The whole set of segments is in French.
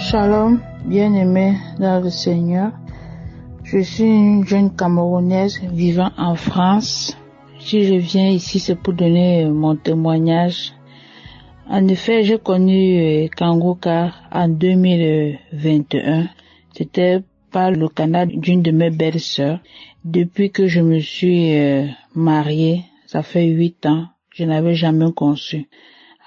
Shalom, bien-aimés dans le Seigneur. Je suis une jeune Camerounaise vivant en France. Si je viens ici, c'est pour donner mon témoignage. En effet, j'ai connu Kangoka en 2021. C'était par le canal d'une de mes belles-sœurs. Depuis que je me suis mariée, ça fait 8 ans, je n'avais jamais conçu.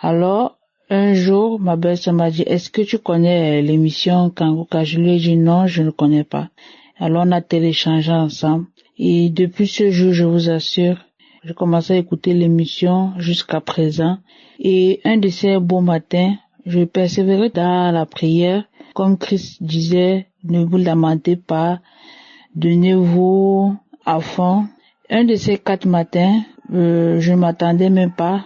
Alors, un jour, ma belle-sœur m'a dit, est-ce que tu connais l'émission Kangoka? Je lui ai dit non, je ne connais pas. Alors on a téléchargé ensemble. Et depuis ce jour, je vous assure, j'ai commencé à écouter l'émission jusqu'à présent. Et un de ces beaux matins, je persévérais dans la prière. Comme Christ disait, ne vous lamentez pas, donnez-vous à fond. Un de ces 4 matins, je ne m'attendais même pas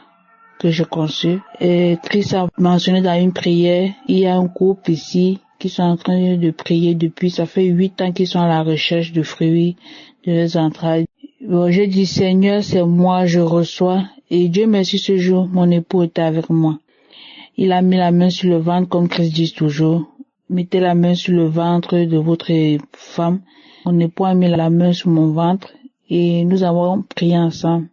que je conçus. Et Christ a mentionné dans une prière, il y a un couple ici qui sont en train de prier depuis, ça fait 8 ans qu'ils sont à la recherche de fruits de leurs entrailles. Bon, j'ai dit, Seigneur, c'est moi, je reçois. Et Dieu merci, ce jour, mon époux était avec moi. Il a mis la main sur le ventre, comme Christ dit toujours. Mettez la main sur le ventre de votre femme. Mon époux a mis la main sur mon ventre et nous avons prié ensemble.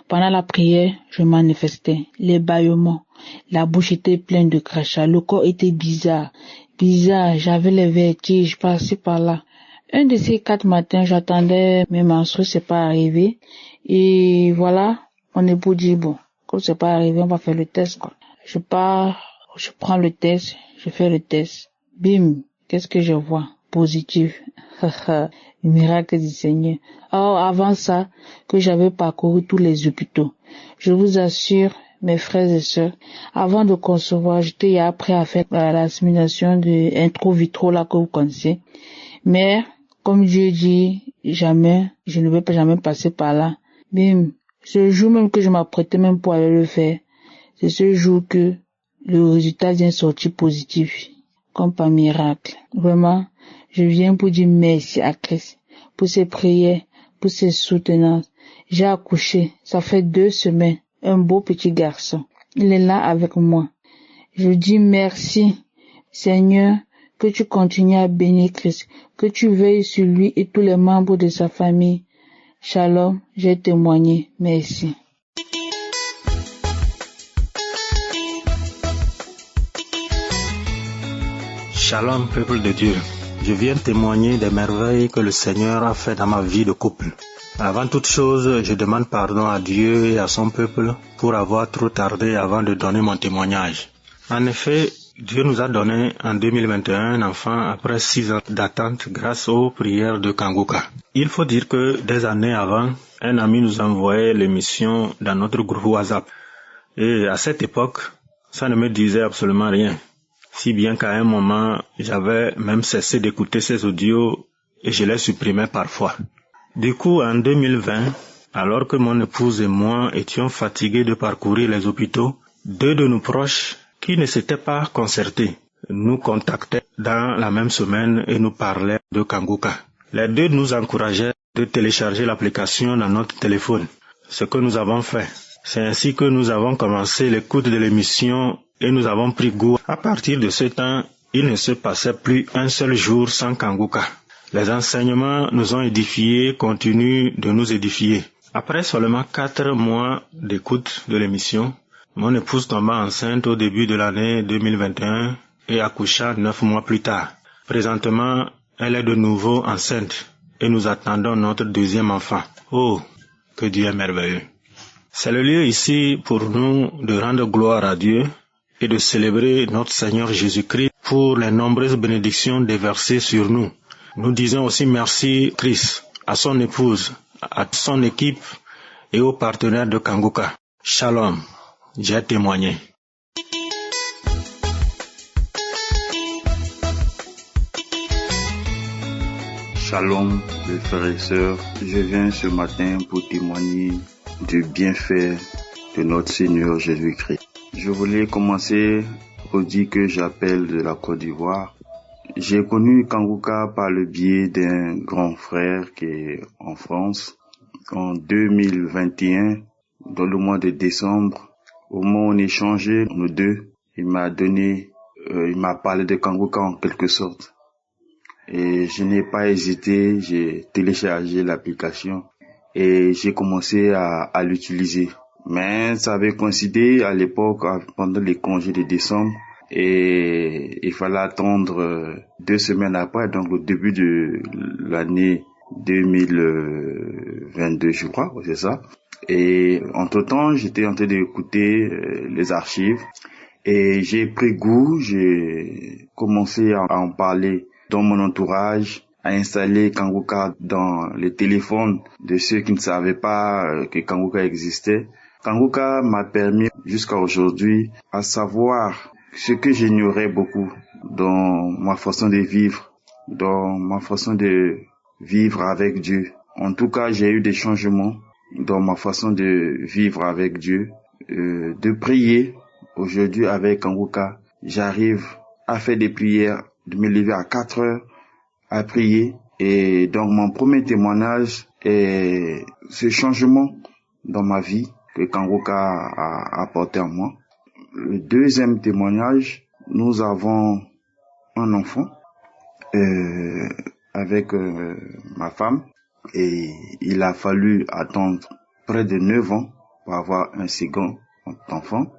Pendant la prière, je manifestais les bâillements. La bouche était pleine de crachats. Le corps était bizarre. J'avais les vertiges par-ci par-là. Un de ces 4 matins, j'attendais mes menstrues, c'est pas arrivé. Et voilà, mon époux dit, bon, comme c'est pas arrivé, on va faire le test, quoi. Je pars, je prends le test, je fais le test. Bim, qu'est-ce que je vois? Positif. Le miracle du Seigneur. Or, avant ça, que j'avais parcouru tous les hôpitaux. Je vous assure, mes frères et sœurs, avant de concevoir, j'étais prêt à faire l'assimilation de intro vitro là que vous connaissez. Mais, comme Dieu dit, jamais, je ne vais pas jamais passer par là. Bim, ce jour même que je m'apprêtais même pour aller le faire, c'est ce jour que le résultat vient sortir positif, comme par miracle. Vraiment, je viens pour dire merci à Christ, pour ses prières, pour ses soutenances. J'ai accouché, ça fait 2 semaines, un beau petit garçon. Il est là avec moi. Je dis merci, Seigneur, que tu continues à bénir Christ, que tu veilles sur lui et tous les membres de sa famille. Shalom, j'ai témoigné, merci. Shalom, peuple de Dieu. Je viens témoigner des merveilles que le Seigneur a fait dans ma vie de couple. Avant toute chose, je demande pardon à Dieu et à son peuple pour avoir trop tardé avant de donner mon témoignage. En effet, Dieu nous a donné en 2021 un enfant après 6 ans d'attente grâce aux prières de Kangoka. Il faut dire que des années avant, un ami nous envoyait l'émission dans notre groupe WhatsApp. Et à cette époque, ça ne me disait absolument rien. Si bien qu'à un moment, j'avais même cessé d'écouter ces audios et je les supprimais parfois. Du coup, en 2020, alors que mon épouse et moi étions fatigués de parcourir les hôpitaux, 2 de nos proches, qui ne s'étaient pas concertés, nous contactaient dans la même semaine et nous parlaient de Kangoka. Les 2 nous encourageaient de télécharger l'application dans notre téléphone, ce que nous avons fait. C'est ainsi que nous avons commencé l'écoute de l'émission et nous avons pris goût. À partir de ce temps, il ne se passait plus un seul jour sans Kangoka. Les enseignements nous ont édifiés, continuent de nous édifier. Après seulement 4 mois d'écoute de l'émission, mon épouse tomba enceinte au début de l'année 2021 et accoucha 9 mois plus tard. Présentement, elle est de nouveau enceinte et nous attendons notre 2e enfant. Oh, que Dieu est merveilleux. C'est le lieu ici pour nous de rendre gloire à Dieu et de célébrer notre Seigneur Jésus-Christ pour les nombreuses bénédictions déversées sur nous. Nous disons aussi merci Christ, à son épouse, à son équipe et aux partenaires de Kangoka. Shalom, j'ai témoigné. Shalom, mes frères et sœurs. Je viens ce matin pour témoigner du bienfait de notre Seigneur Jésus-Christ. Je voulais commencer pour dire que j'appelle de la Côte d'Ivoire. J'ai connu Kangoka par le biais d'un grand frère qui est en France. En 2021, dans le mois de décembre, au moment où on échangeait, nous deux, il m'a donné il m'a parlé de Kangoka en quelque sorte. Et je n'ai pas hésité, j'ai téléchargé l'application et j'ai commencé à l'utiliser. Mais ça avait coïncidé à l'époque pendant les congés de décembre et il fallait attendre 2 semaines après, donc au début de l'année 2022, je crois, c'est ça. Et entre-temps, j'étais en train d'écouter les archives et j'ai pris goût, j'ai commencé à en parler dans mon entourage, à installer Kangoka dans les téléphones de ceux qui ne savaient pas que Kangoka existait. Kangoka m'a permis jusqu'à aujourd'hui à savoir ce que j'ignorais beaucoup dans ma façon de vivre, avec Dieu. En tout cas, j'ai eu des changements dans ma façon de vivre avec Dieu, de prier. Aujourd'hui, avec Kangoka, j'arrive à faire des prières, de me lever à 4 heures, à prier. Et donc, mon premier témoignage est ce changement dans ma vie que Kangoka a apporté à moi. Le deuxième témoignage, nous avons un enfant avec ma femme et il a fallu attendre près de 9 ans pour avoir un second enfant.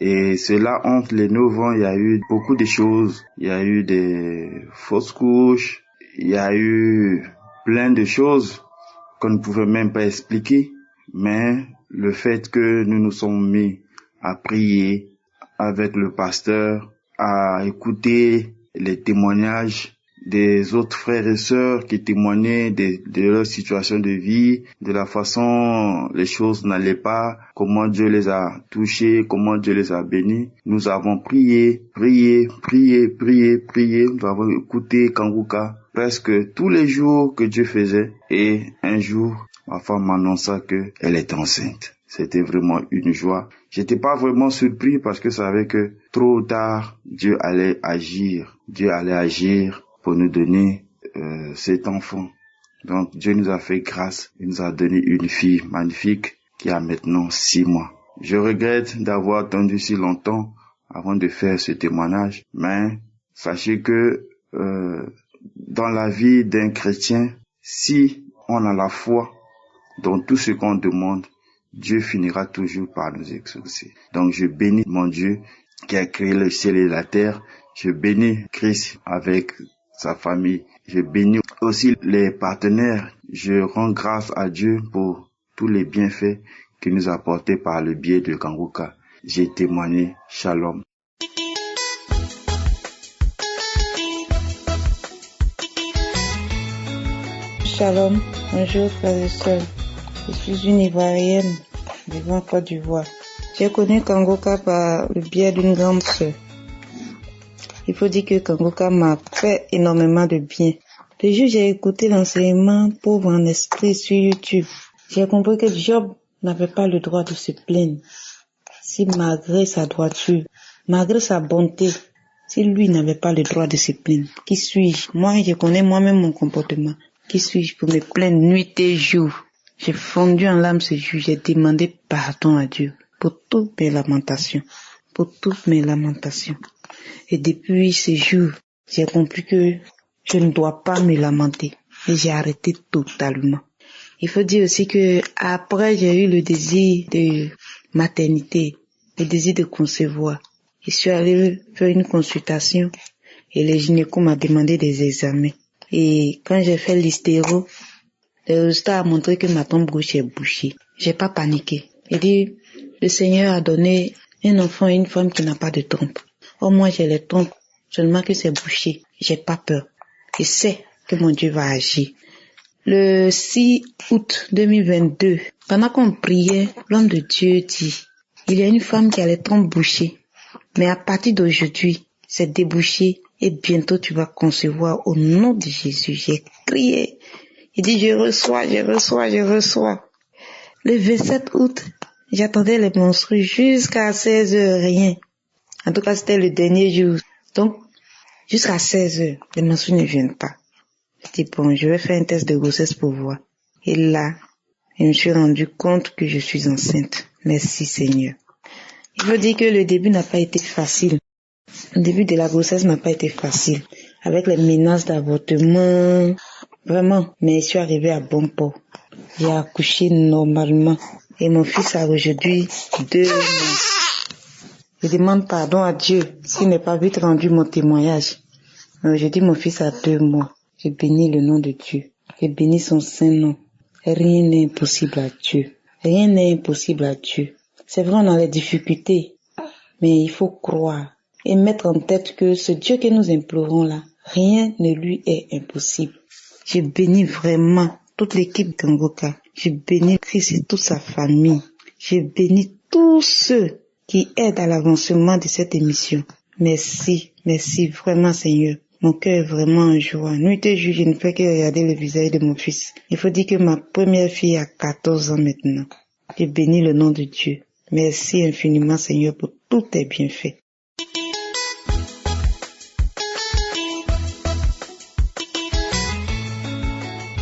Et cela, entre les 9 ans, il y a eu beaucoup de choses. Il y a eu des fausses couches, il y a eu plein de choses qu'on ne pouvait même pas expliquer. Mais le fait que nous nous sommes mis à prier avec le pasteur, à écouter les témoignages des autres frères et sœurs qui témoignaient de leur situation de vie, de la façon les choses n'allaient pas, comment Dieu les a touchés, comment Dieu les a bénis. Nous avons prié. Nous avons écouté Kangoka presque tous les jours que Dieu faisait. Et un jour, ma femme m'annonça qu'elle était enceinte. C'était vraiment une joie. J'étais pas vraiment surpris parce que je savais que trop tard, Dieu allait agir. Dieu allait agir pour nous donner cet enfant. Donc Dieu nous a fait grâce. Il nous a donné une fille magnifique qui a maintenant 6 mois. Je regrette d'avoir attendu si longtemps avant de faire ce témoignage. Mais sachez que dans la vie d'un chrétien, si on a la foi dans tout ce qu'on demande, Dieu finira toujours par nous exaucer. Donc je bénis mon Dieu qui a créé le ciel et la terre. Je bénis Christ avec sa famille. Je bénis aussi les partenaires. Je rends grâce à Dieu pour tous les bienfaits qu'il nous a apportés par le biais de Kangoka. J'ai témoigné. Shalom. Shalom, bonjour frères et sœurs. Je suis une Ivoirienne vivant en Côte d'Ivoire. J'ai connu Kangoka par le biais d'une grande sœur. Il faut dire que Kangoka m'a fait énormément de bien. Le jour où j'ai écouté l'enseignement Pauvre en esprit sur YouTube, j'ai compris que Job n'avait pas le droit de se plaindre. Si malgré sa droiture, malgré sa bonté, si lui n'avait pas le droit de se plaindre, qui suis-je? Moi, je connais moi-même mon comportement. Qui suis-je pour me plaindre nuit et jour? J'ai fondu en larmes ce jour, j'ai demandé pardon à Dieu pour toutes mes lamentations. Et depuis ce jour, j'ai compris que je ne dois pas me lamenter. Et j'ai arrêté totalement. Il faut dire aussi que après, j'ai eu le désir de maternité, le désir de concevoir. Je suis allée faire une consultation et le gynéco m'a demandé des examens. Et quand j'ai fait l'hystéro, le résultat a montré que ma trompe gauche est bouchée. J'ai pas paniqué. Il dit, le Seigneur a donné un enfant à une femme qui n'a pas de trompe. Or moi j'ai les trompes, seulement que c'est bouché. J'ai pas peur. Je sais que mon Dieu va agir. Le 6 août 2022, pendant qu'on priait, l'homme de Dieu dit, il y a une femme qui a les trompes bouchées. Mais à partir d'aujourd'hui, c'est débouché et bientôt tu vas concevoir au nom de Jésus. J'ai crié. Il dit, je reçois. Le 27 août, j'attendais les menstrues jusqu'à 16h, rien. En tout cas, c'était le dernier jour. Donc, jusqu'à 16h, les menstrues ne viennent pas. Je dis, bon, je vais faire un test de grossesse pour voir. Et là, je me suis rendu compte que je suis enceinte. Merci Seigneur. Il faut dire que le début n'a pas été facile. Le début de la grossesse n'a pas été facile, avec les menaces d'avortement, vraiment, mais je suis arrivée à bon port. J'ai accouché normalement et mon fils a aujourd'hui 2 mois. Je demande pardon à Dieu s'il n'est pas vite rendu mon témoignage. Aujourd'hui, mon fils a 2 mois. Je bénis le nom de Dieu. Je bénis son saint nom. Rien n'est impossible à Dieu. Rien n'est impossible à Dieu. C'est vrai, on a les difficultés, mais il faut croire et mettre en tête que ce Dieu que nous implorons là, rien ne lui est impossible. Je bénis vraiment toute l'équipe Gangoka. Je bénis Christ et toute sa famille. Je bénis tous ceux qui aident à l'avancement de cette émission. Merci vraiment Seigneur. Mon cœur est vraiment en joie. Nuit et jour, je ne fais que regarder le visage de mon fils. Il faut dire que ma première fille a 14 ans maintenant. Je bénis le nom de Dieu. Merci infiniment Seigneur pour tous tes bienfaits.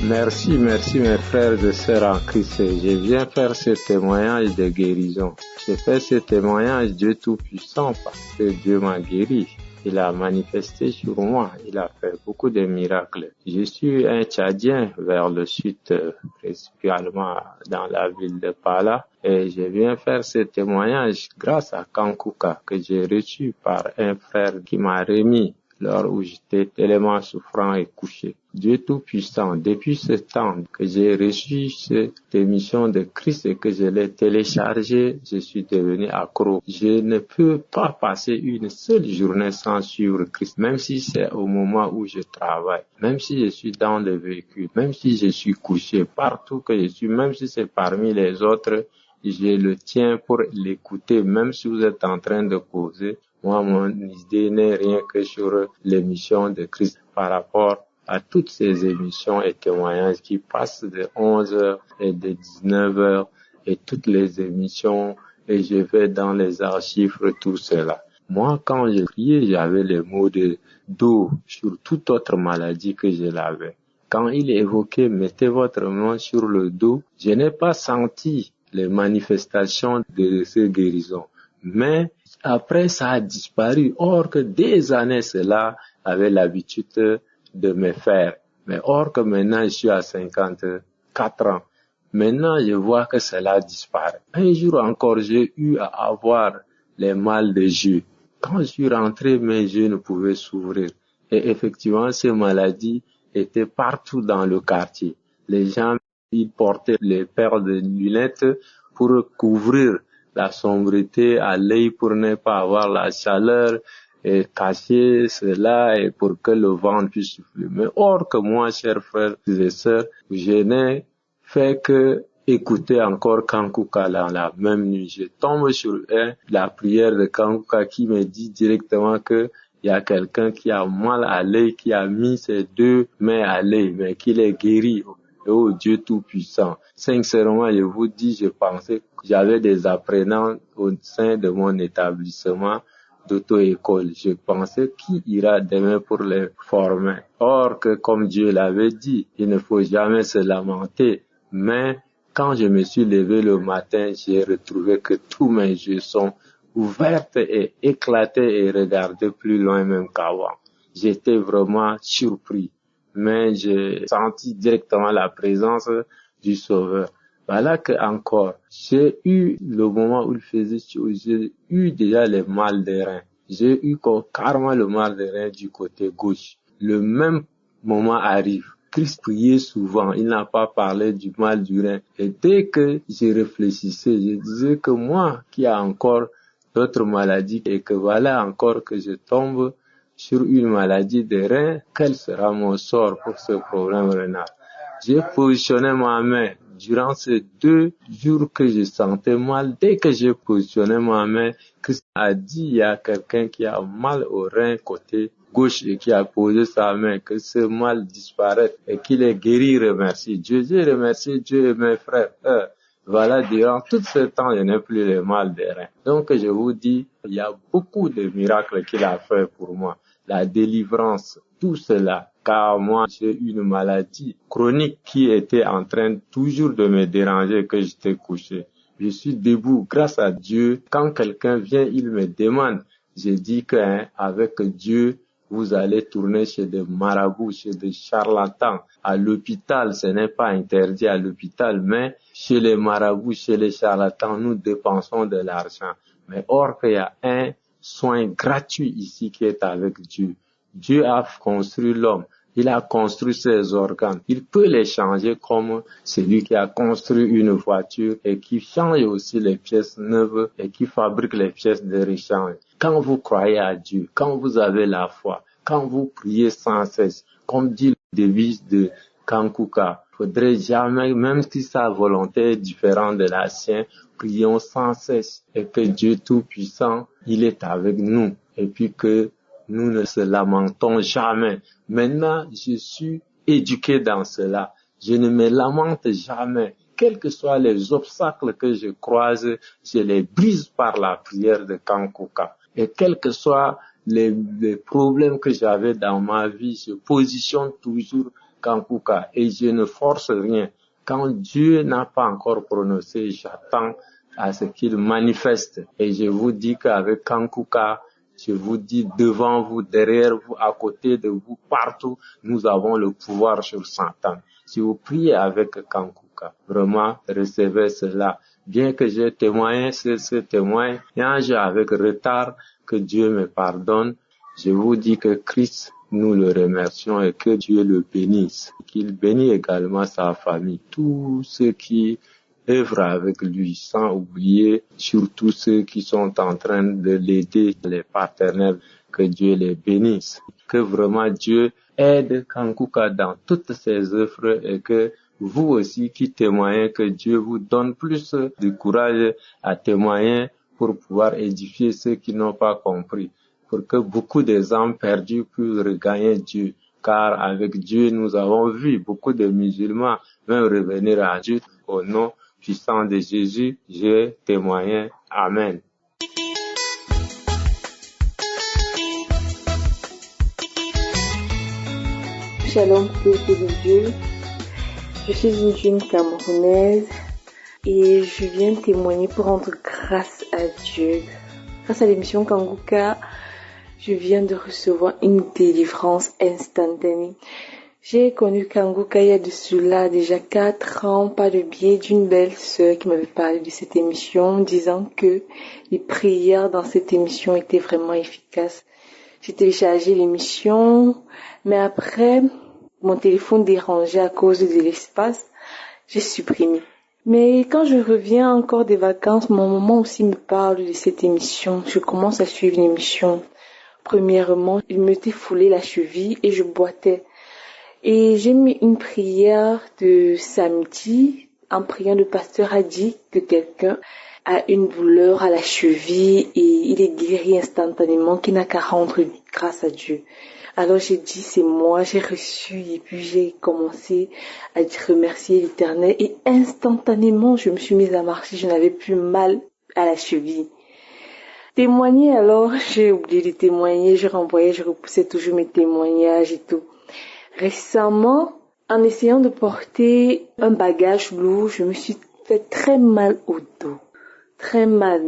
Merci mes frères et sœurs en Christ. Je viens faire ce témoignage de guérison. Je fais ce témoignage Dieu Tout-Puissant parce que Dieu m'a guéri. Il a manifesté sur moi. Il a fait beaucoup de miracles. Je suis un Tchadien vers le sud, principalement dans la ville de Pala. Et je viens faire ce témoignage grâce à Kankuka que j'ai reçu par un frère qui m'a remis lors où j'étais tellement souffrant et couché. Dieu Tout-Puissant, depuis ce temps que j'ai reçu cette émission de Christ et que je l'ai téléchargée, je suis devenu accro. Je ne peux pas passer une seule journée sans suivre Christ, même si c'est au moment où je travaille, même si je suis dans le véhicule, même si je suis couché, partout que je suis, même si c'est parmi les autres, je le tiens pour l'écouter, même si vous êtes en train de causer. Moi, mon idée n'est rien que sur l'émission de Christ par rapport à toutes ces émissions et témoignages qui passent de 11h et de 19h et toutes les émissions et je vais dans les archives tout cela. Moi, quand j'ai prié, j'avais les mots de dos sur toute autre maladie que je l'avais. Quand il évoquait « mettez votre main sur le dos », je n'ai pas senti les manifestations de ces guérisons. Mais après, ça a disparu. Or que des années, cela avait l'habitude de me faire. Mais or que maintenant, je suis à 54 ans. Maintenant, je vois que cela disparaît. Un jour encore, j'ai eu à avoir les mal de yeux. Quand je suis rentré, mes yeux ne pouvaient s'ouvrir. Et effectivement, ces maladies étaient partout dans le quartier. Les gens, ils portaient les paires de lunettes pour couvrir la sombreté à l'œil pour ne pas avoir la chaleur et cacher cela et pour que le vent puisse souffler. Mais or que moi, chers frères et sœurs, je n'ai fait que écouter encore Kankuka dans la même nuit. Je tombe sur la prière de Kankuka qui me dit directement que il y a quelqu'un qui a mal à l'œil, qui a mis ses 2 mains à l'œil, mais qu'il est guéri. Oh Dieu Tout-Puissant. Sincèrement, je vous dis, je pensais que j'avais des apprenants au sein de mon établissement d'auto-école. Je pensais qui ira demain pour les former. Or que, comme Dieu l'avait dit, il ne faut jamais se lamenter. Mais quand je me suis levé le matin, j'ai retrouvé que tous mes yeux sont ouverts et éclatés et regardaient plus loin même qu'avant. J'étais vraiment surpris. Mais j'ai senti directement la présence du Sauveur. Voilà que encore, j'ai eu le moment où il faisait chaud, j'ai eu déjà les mal des reins. J'ai eu carrément le mal des reins du côté gauche. Le même moment arrive. Christ priait souvent, il n'a pas parlé du mal du rein. Et dès que je réfléchissais, je disais que moi qui a encore d'autres maladies et que voilà encore que je tombe sur une maladie des reins, quel sera mon sort pour ce problème rénal? J'ai positionné ma main durant ces 2 jours que je sentais mal. Dès que j'ai positionné ma main, Christ a dit il y a quelqu'un qui a mal au rein côté gauche et qui a posé sa main, que ce mal disparaisse et qu'il est guéri, remercie Dieu. J'ai remercié Dieu et mes frères. Voilà, durant tout ce temps, je n'ai plus le mal des reins. Donc, je vous dis, il y a beaucoup de miracles qu'il a fait pour moi. La délivrance, tout cela, car moi, j'ai une maladie chronique qui était en train toujours de me déranger que j'étais couché. Je suis debout grâce à Dieu. Quand quelqu'un vient, il me demande J'ai dit qu'avec Dieu, vous allez tourner chez des marabouts, chez des charlatans. À l'hôpital, ce n'est pas interdit à l'hôpital, mais chez les marabouts, chez les charlatans, nous dépensons de l'argent. Mais or qu'il y a un soin gratuit ici qui est avec Dieu. Dieu a construit l'homme. Il a construit ses organes. Il peut les changer comme celui qui a construit une voiture et qui change aussi les pièces neuves et qui fabrique les pièces de rechange. Quand vous croyez à Dieu, quand vous avez la foi, quand vous priez sans cesse, comme dit le devise de Kankuka, faudrait jamais, même si sa volonté est différente de la sienne, prions sans cesse et que Dieu Tout-Puissant, il est avec nous et puis que nous ne se lamentons jamais. Maintenant, je suis éduqué dans cela. Je ne me lamente jamais. Quels que soient les obstacles que je croise, je les brise par la prière de Kankuka. Et quels que soient les problèmes que j'avais dans ma vie, je positionne toujours Kankuka et je ne force rien. Quand Dieu n'a pas encore prononcé, j'attends à ce qu'il manifeste. Et je vous dis qu'avec Kankuka, je vous dis devant vous, derrière vous, à côté de vous, partout, nous avons le pouvoir sur Satan. Si vous priez avec Kankuka, vraiment, recevez cela. Bien que j'ai témoigné sur ce témoignage avec retard, que Dieu me pardonne, je vous dis que Christ, nous le remercions et que Dieu le bénisse. Qu'il bénisse également sa famille, tous ceux qui œuvrent avec lui, sans oublier surtout ceux qui sont en train de l'aider, les partenaires, que Dieu les bénisse. Que vraiment Dieu aide Kankuka dans toutes ses œuvres et que vous aussi qui témoignez, que Dieu vous donne plus de courage à témoigner pour pouvoir édifier ceux qui n'ont pas compris, pour que beaucoup des âmes perdues puissent regagner Dieu. Car avec Dieu, nous avons vu beaucoup de musulmans même revenir à Dieu. Au nom puissant de Jésus, je témoigne. Amen. Shalom, peuple de Dieu. Je suis une jeune Camerounaise et je viens témoigner pour rendre grâce à Dieu. Grâce à l'émission Kankuka, je viens de recevoir une délivrance instantanée. J'ai connu Kankuka il y a de cela déjà 4 ans par le biais d'une belle sœur qui m'avait parlé de cette émission, disant que les prières dans cette émission étaient vraiment efficaces. J'ai téléchargé l'émission, mais après, mon téléphone dérangeait à cause de l'espace, j'ai supprimé. Mais quand je reviens encore des vacances, mon maman aussi me parle de cette émission. Je commence à suivre l'émission. Premièrement, il m'était foulé la cheville et je boitais. Et j'ai mis une prière de samedi. En priant, le pasteur a dit que quelqu'un a une douleur à la cheville et il est guéri instantanément, qu'il n'a qu'à rendre grâce à Dieu. Alors j'ai dit, c'est moi, j'ai reçu et puis j'ai commencé à remercier l'Éternel et instantanément, je me suis mise à marcher, je n'avais plus mal à la cheville. Témoigner alors, j'ai oublié de témoigner, je renvoyais, je repoussais toujours mes témoignages et tout. Récemment, en essayant de porter un bagage lourd, je me suis fait très mal au dos. Très mal,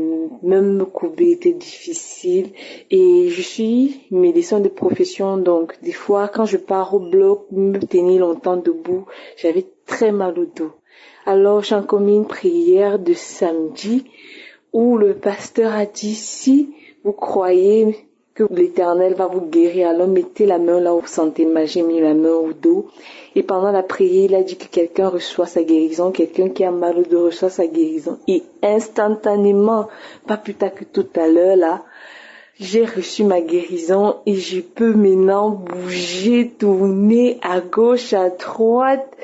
même me courber était difficile et je suis médecin de profession, donc des fois quand je pars au bloc, me tenir longtemps debout, j'avais très mal au dos. Alors j'ai commis une prière de samedi où le pasteur a dit, si vous croyez que l'Éternel va vous guérir, alors mettez la main là où vous sentez mal. J'ai mis la main au dos. Et pendant la prière, il a dit que quelqu'un reçoit sa guérison, quelqu'un qui a mal au dos reçoit sa guérison. Et instantanément, pas plus tard que tout à l'heure là, j'ai reçu ma guérison et je peux maintenant bouger, tourner à gauche, à droite.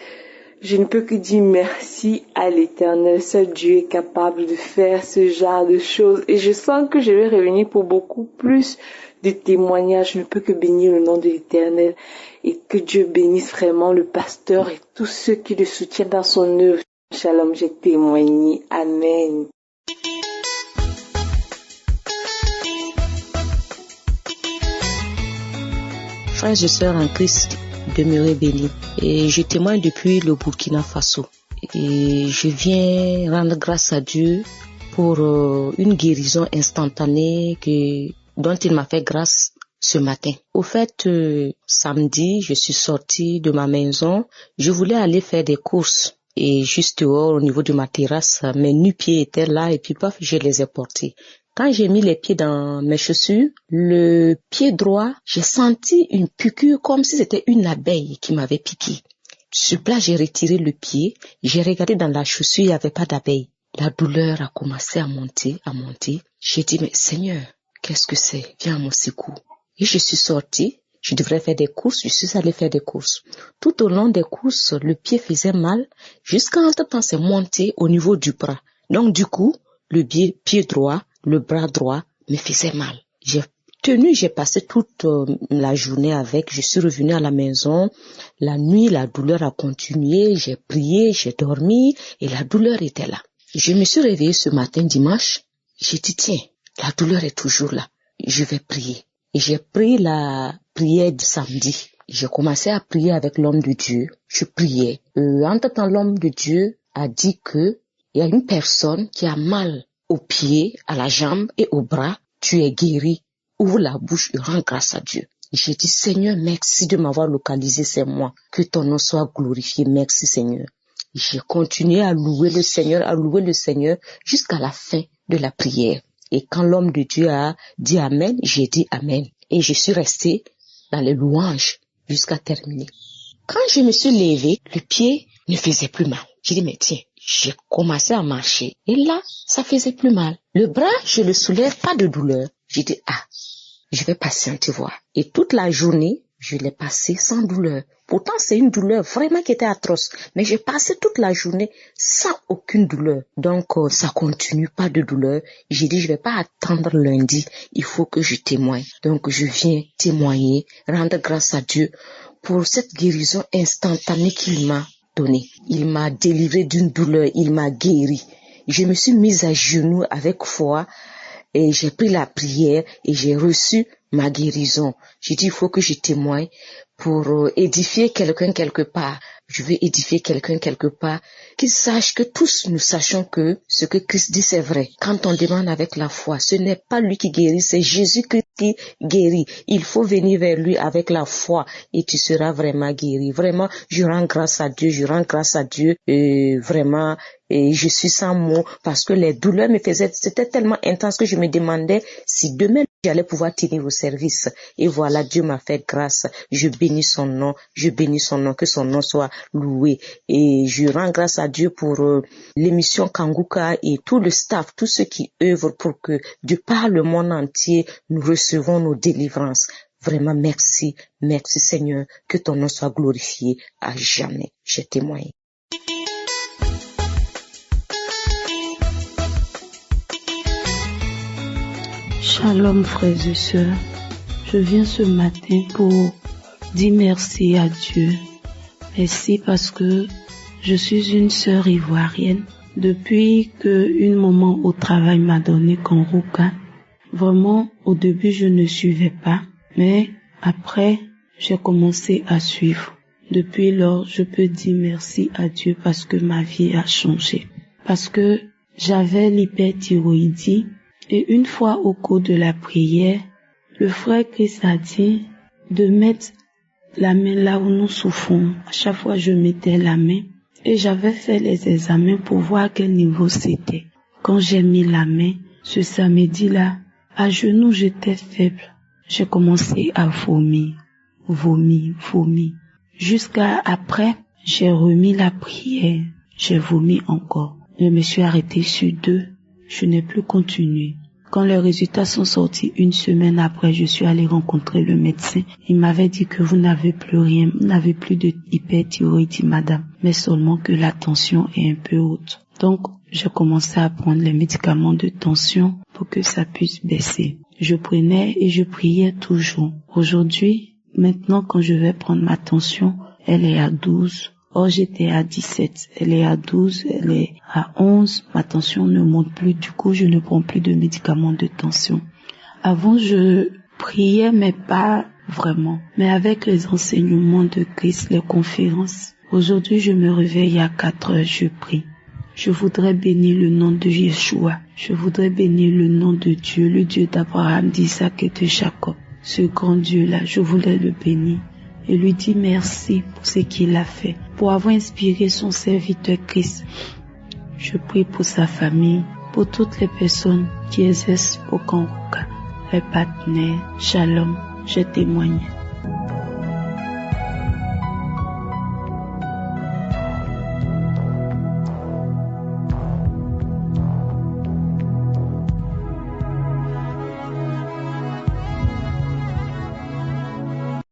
Je ne peux que dire merci à l'Éternel. Seul Dieu est capable de faire ce genre de choses. Et je sens que je vais revenir pour beaucoup plus de témoignages. Je ne peux que bénir le nom de l'Éternel. Et que Dieu bénisse vraiment le pasteur et tous ceux qui le soutiennent dans son œuvre. Shalom, j'ai témoigné. Amen. Frères et sœurs en Christ, demeurez bénis. Et je témoigne depuis le Burkina Faso. Et je viens rendre grâce à Dieu pour une guérison instantanée que dont il m'a fait grâce ce matin. Au fait, samedi, je suis sortie de ma maison. Je voulais aller faire des courses. Et juste dehors, au niveau de ma terrasse, mes nu-pieds étaient là et puis paf, je les ai portés. Quand j'ai mis les pieds dans mes chaussures, le pied droit, j'ai senti une piqûre comme si c'était une abeille qui m'avait piqué. Sur place, j'ai retiré le pied, j'ai regardé dans la chaussure, il n'y avait pas d'abeille. La douleur a commencé à monter. J'ai dit, mais Seigneur, qu'est-ce que c'est? Viens à mon secours. Et je suis sortie, je devrais faire des courses, je suis allée faire des courses. Tout au long des courses, le pied faisait mal, jusqu'à entre-temps, c'est monté au niveau du bras. Donc du coup, le pied droit, le bras droit me faisait mal. J'ai passé toute la journée avec, je suis revenue à la maison. La nuit, la douleur a continué, j'ai prié, j'ai dormi et la douleur était là. Je me suis réveillée ce matin dimanche, j'ai dit tiens, la douleur est toujours là, je vais prier. Et j'ai pris la prière du samedi. J'ai commencé à prier avec l'homme de Dieu, je priais. Entre-temps, l'homme de Dieu a dit que il y a une personne qui a mal au pied, à la jambe et au bras, tu es guéri. Ouvre la bouche et rends grâce à Dieu. J'ai dit, Seigneur, merci de m'avoir localisé, c'est moi. Que ton nom soit glorifié. Merci, Seigneur. J'ai continué à louer le Seigneur jusqu'à la fin de la prière. Et quand l'homme de Dieu a dit Amen, j'ai dit Amen. Et je suis restée dans les louanges jusqu'à terminer. Quand je me suis levée, le pied ne faisait plus mal. J'ai dit, mais tiens, j'ai commencé à marcher. Et là, ça faisait plus mal. Le bras, je le soulève, pas de douleur. J'ai dit, je vais patienter voir. Et toute la journée, je l'ai passé sans douleur. Pourtant, c'est une douleur vraiment qui était atroce. Mais j'ai passé toute la journée sans aucune douleur. Donc, ça continue, pas de douleur. J'ai dit, je vais pas attendre lundi. Il faut que je témoigne. Donc, je viens témoigner, rendre grâce à Dieu pour cette guérison instantanée qu'il m'a donnée. Il m'a délivré d'une douleur. Il m'a guéri. Je me suis mise à genoux avec foi. Et j'ai pris la prière et j'ai reçu ma guérison. J'ai dit, il faut que je témoigne pour édifier quelqu'un quelque part. Je vais édifier quelqu'un quelque part, qu'il sache que tous nous sachons que ce que Christ dit c'est vrai. Quand on demande avec la foi, ce n'est pas lui qui guérit, c'est Jésus-Christ qui guérit. Il faut venir vers lui avec la foi et tu seras vraiment guéri. Vraiment, je rends grâce à Dieu, vraiment. Et je suis sans mots parce que les douleurs me faisaient, c'était tellement intense que je me demandais si demain j'allais pouvoir tenir au service. Et voilà, Dieu m'a fait grâce. Je bénis son nom, que son nom soit loué. Et je rends grâce à Dieu pour l'émission Kanguka et tout le staff, tous ceux qui œuvrent pour que, de par le monde entier, nous recevons nos délivrances. Vraiment, merci Seigneur, que ton nom soit glorifié à jamais. Je témoigne. Shalom frères et sœurs, je viens ce matin pour dire merci à Dieu. Merci parce que je suis une sœur ivoirienne. Depuis qu'une maman au travail m'a donné Kanguka, vraiment au début je ne suivais pas, mais après j'ai commencé à suivre. Depuis lors, je peux dire merci à Dieu parce que ma vie a changé. Parce que j'avais l'hyperthyroïdie. Et une fois au cours de la prière, le frère Christ a dit de mettre la main là où nous souffrons. À chaque fois, je mettais la main et j'avais fait les examens pour voir à quel niveau c'était. Quand j'ai mis la main, ce samedi-là, à genoux, j'étais faible. J'ai commencé à vomir. Jusqu'à après, j'ai remis la prière. J'ai vomi encore. Je me suis arrêtée sur 2. Je n'ai plus continué. Quand les résultats sont sortis une semaine après, je suis allée rencontrer le médecin. Il m'avait dit que vous n'avez plus rien, vous n'avez plus de hyperthyroïdie, madame, mais seulement que la tension est un peu haute. Donc, j'ai commencé à prendre les médicaments de tension pour que ça puisse baisser. Je prenais et je priais toujours. Aujourd'hui, maintenant, quand je vais prendre ma tension, elle est à 12. Or, j'étais à 17, elle est à 12, elle est à 11, ma tension ne monte plus, du coup, je ne prends plus de médicaments de tension. Avant, je priais, mais pas vraiment. Mais avec les enseignements de Christ, les conférences, aujourd'hui, je me réveille à 4 heures, je prie. Je voudrais bénir le nom de Yeshua. Je voudrais bénir le nom de Dieu, le Dieu d'Abraham, d'Isaac et de Jacob. Ce grand Dieu-là, je voulais le bénir et lui dire merci pour ce qu'il a fait, pour avoir inspiré son serviteur Christ. Je prie pour sa famille, pour toutes les personnes qui exercent au Kangourka, les partenaires. Shalom, je témoigne.